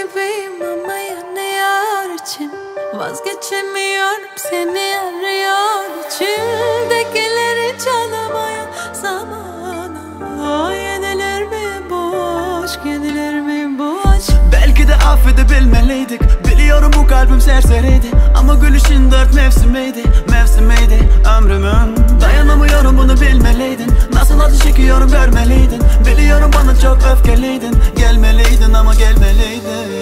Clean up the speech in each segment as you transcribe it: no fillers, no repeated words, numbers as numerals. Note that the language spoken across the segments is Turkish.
gibiyim ama yanıyor içim. Vazgeçemiyorum seni arıyor içimdekileri çalamaya zamana. Yenilir mi bu aşk, yenilir mi bu aşk? Belki de affedebilmeliydik. Biliyorum bu kalbim serseriydi ama gülüşün dört mevsimiydi, mevsimiydi ömrümün. Dayanamıyorum bunu bilmeliydin. Nasıl acı çekiyorum görmeliydin. Biliyorum bana çok öfkeliydin. Gelmeliydin ama gelmeliydin.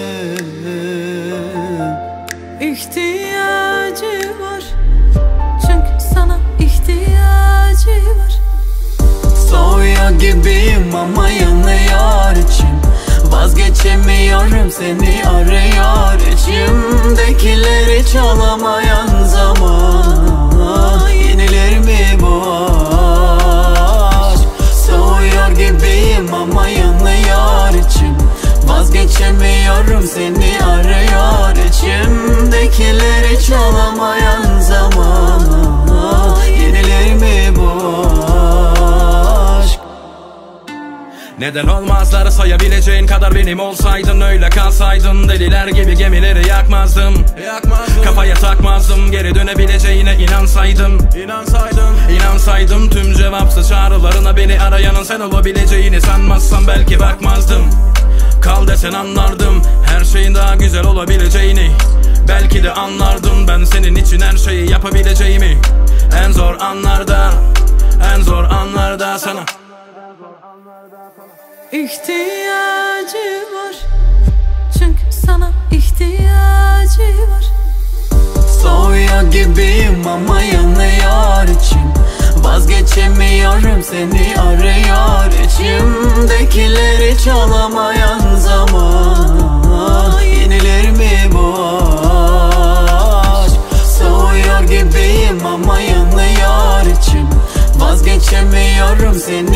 İhtiyacı var, çünkü sana ihtiyacı var. Soğuyor gibiyim ama yanıyor içim. Vazgeçemiyorum seni arıyor içimdekileri çalamayan zaman. Yenilir mi bu aşk? Soğuyor gibiyim ama yanıyor içim. Vazgeçemiyorum seni arıyor içimdekileri çalamayan zaman. Yenilir mi bu aşk? Neden olmazları sayabileceğin kadar benim olsaydın, öyle kalsaydın deliler gibi gemileri yakmazdım. Kafaya takmazdım, geri dönebileceğine inansaydım tüm cevapsız çağrılarına beni arayanın sen olabileceğini sanmazsam belki bakmazdım. Kal desen anlardım her şeyin daha güzel olabileceğini. Belki de anlardım ben senin için her şeyi yapabileceğimi. En zor anlarda sana İhtiyacı var, çünkü sana ihtiyacı var. Soğuyor gibiyim ama yanıyor içim. Vazgeçemiyorum seni arıyor içimdekileri çalamayan zaman. Yenilir mi bu aşk? Soğuyor gibiyim ama yanıyor içim. Vazgeçemiyorum seni